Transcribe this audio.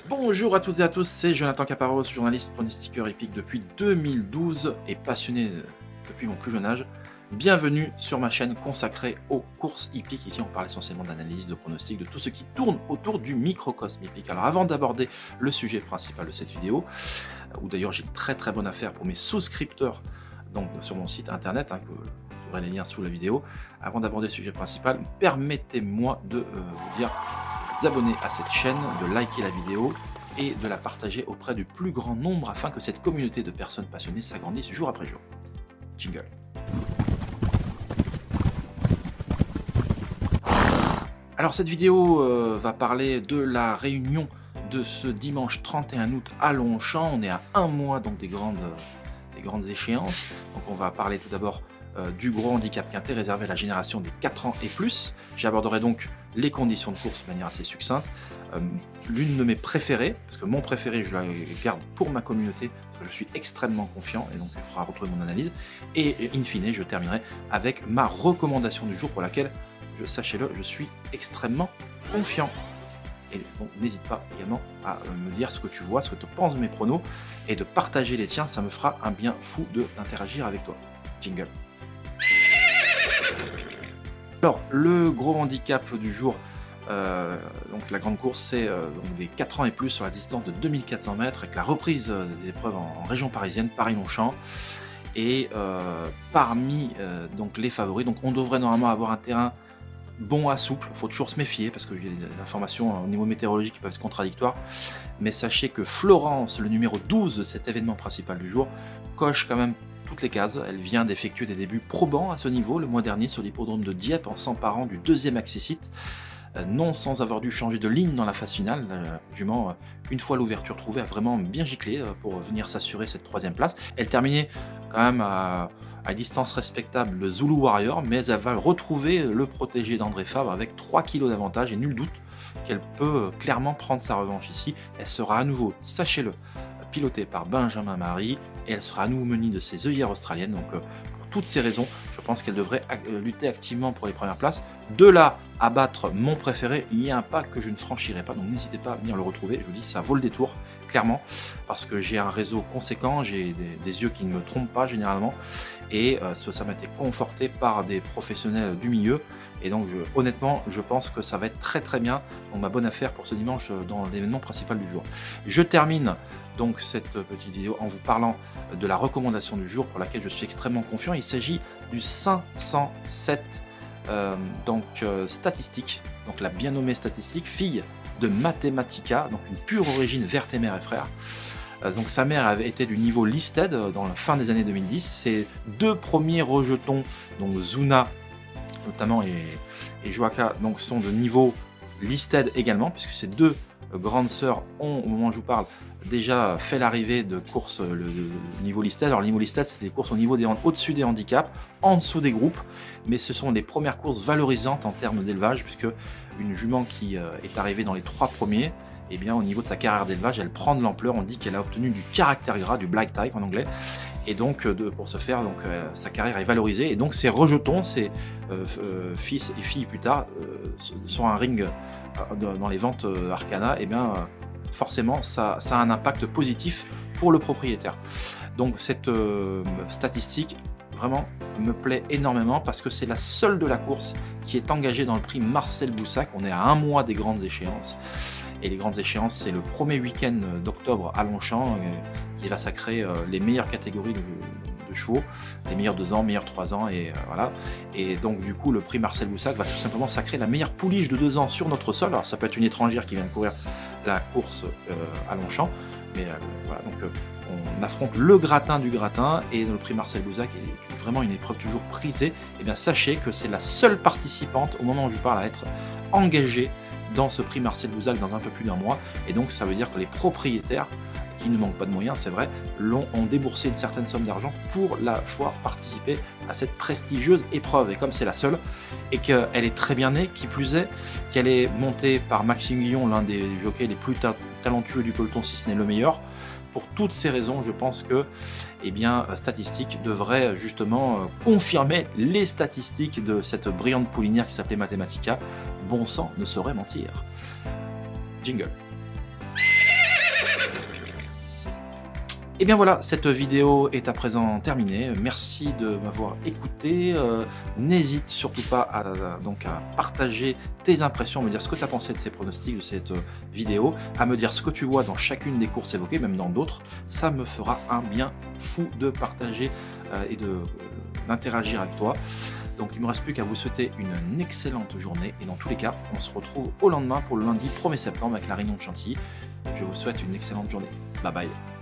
Bonjour à toutes et à tous, c'est Jonathan Caparros, journaliste pronostiqueur hippique depuis 2012 et passionné depuis mon plus jeune âge. Bienvenue sur ma chaîne consacrée aux courses hippiques. Ici on parle essentiellement d'analyse, de pronostics, de tout ce qui tourne autour du microcosme hippique. Alors avant d'aborder le sujet principal de cette vidéo, où d'ailleurs j'ai une très bonne affaire pour mes souscripteurs donc sur mon site internet, que vous aurez les liens sous la vidéo, avant d'aborder le sujet principal, permettez-moi de vous dire de vous abonner à cette chaîne, de liker la vidéo et de la partager auprès du plus grand nombre afin que cette communauté de personnes passionnées s'agrandisse jour après jour. Jingle. Alors cette vidéo va parler de la réunion de ce dimanche 31 août à Longchamp. On est à un mois donc des grandes échéances. Donc on va parler tout d'abord du gros handicap quintet réservé à la génération des 4 ans et plus. J'aborderai donc les conditions de course de manière assez succincte. L'une de mes préférées, parce que mon préféré je la garde pour ma communauté, parce que je suis extrêmement confiant et donc il faudra retrouver mon analyse. Et in fine, je terminerai avec ma recommandation du jour pour laquelle, sachez-le, je suis extrêmement confiant. Et donc n'hésite pas également à me dire ce que tu vois, ce que tu penses de mes pronos et de partager les tiens, ça me fera un bien fou d'interagir avec toi. Jingle. Alors, le gros handicap du jour, donc la grande course, c'est des 4 ans et plus sur la distance de 2400 mètres avec la reprise des épreuves en région parisienne, Paris-Longchamp. Et parmi donc les favoris, donc on devrait normalement avoir un terrain bon à souple, il faut toujours se méfier parce qu'il y a des informations au niveau météorologique qui peuvent être contradictoires, mais sachez que Florence, le numéro 12 de cet événement principal du jour, coche quand même toutes les cases. Elle vient d'effectuer des débuts probants à ce niveau le mois dernier sur l'hippodrome de Dieppe en s'emparant du deuxième accessite, non sans avoir dû changer de ligne dans la phase finale. La jument, une fois l'ouverture trouvée, a vraiment bien giclé pour venir s'assurer cette troisième place. Elle terminait quand même à distance respectable le Zulu Warrior, mais elle va retrouver le protégé d'André Fabre avec 3 kg d'avantage et nul doute qu'elle peut clairement prendre sa revanche ici. Elle sera à nouveau, sachez-le, pilotée par Benjamin Marie et elle sera à nouveau munie de ses œillères australiennes. Donc pour toutes ces raisons, je pense qu'elle devrait lutter activement pour les premières places. De là à battre mon préféré, il y a un pas que je ne franchirai pas, donc n'hésitez pas à venir le retrouver. Je vous dis, ça vaut le détour, clairement, parce que j'ai un réseau conséquent, j'ai des yeux qui ne me trompent pas généralement, et ça m'a été conforté par des professionnels du milieu, et donc honnêtement, je pense que ça va être très bien, donc ma bonne affaire pour ce dimanche dans l'événement principal du jour. Je termine donc cette petite vidéo en vous parlant de la recommandation du jour pour laquelle je suis extrêmement confiant. Il s'agit du 507 statistique, donc la bien nommée statistique, fille de Mathematica, donc une pure origine Vertemer et frères. Donc sa mère avait été du niveau listed dans la fin des années 2010. Ses deux premiers rejetons, donc Zuna notamment et Joaka, donc sont de niveau listed également, puisque ces deux grandes sœurs ont, au moment où je vous parle, déjà fait l'arrivée de courses le niveau listed. Alors le niveau listed, c'était des courses au-dessus des handicaps, en dessous des groupes, mais ce sont les premières courses valorisantes en termes d'élevage, puisque une jument qui est arrivée dans les 3 premiers, eh bien, au niveau de sa carrière d'élevage, elle prend de l'ampleur. On dit qu'elle a obtenu du caractère gras, du black type en anglais, et donc pour ce faire, sa carrière est valorisée, et donc ses rejetons, ses fils et filles plus tard, sur un ring dans les ventes Arcana, eh bien forcément ça a un impact positif pour le propriétaire. Donc cette statistique vraiment me plaît énormément parce que c'est la seule de la course qui est engagée dans le prix Marcel Boussac. On est à un mois des grandes échéances, et les grandes échéances, c'est le premier week-end d'octobre à Longchamp qui va sacrer les meilleures catégories de chevaux, les meilleurs 2 ans, meilleurs 3 ans, et voilà. Et donc du coup le prix Marcel Boussac va tout simplement sacrer la meilleure pouliche de 2 ans sur notre sol. Alors ça peut être une étrangère qui vient de courir la course à Longchamp, mais voilà, donc on affronte le gratin du gratin, et le prix Marcel Boussac est vraiment une épreuve toujours prisée. Et bien sachez que c'est la seule participante au moment où je parle à être engagée dans ce prix Marcel Boussac dans un peu plus d'1 mois, et donc ça veut dire que les propriétaires qui ne manquent pas de moyens, c'est vrai, ont déboursé une certaine somme d'argent pour la voir participer à cette prestigieuse épreuve. Et comme c'est la seule, et qu'elle est très bien née, qui plus est, qu'elle est montée par Maxime Guillon, l'un des jockeys les plus talentueux du peloton, si ce n'est le meilleur. Pour toutes ces raisons, je pense que Statistique devrait justement confirmer les statistiques de cette brillante poulinière qui s'appelait Mathematica. Bon sang ne saurait mentir. Jingle. Et bien voilà, cette vidéo est à présent terminée. Merci de m'avoir écouté. N'hésite surtout pas à partager tes impressions, me dire ce que tu as pensé de ces pronostics, de cette vidéo, à me dire ce que tu vois dans chacune des courses évoquées, même dans d'autres. Ça me fera un bien fou de partager et d'interagir avec toi. Donc il ne me reste plus qu'à vous souhaiter une excellente journée. Et dans tous les cas, on se retrouve au lendemain pour le lundi 1er septembre avec la réunion de Chantilly. Je vous souhaite une excellente journée. Bye bye.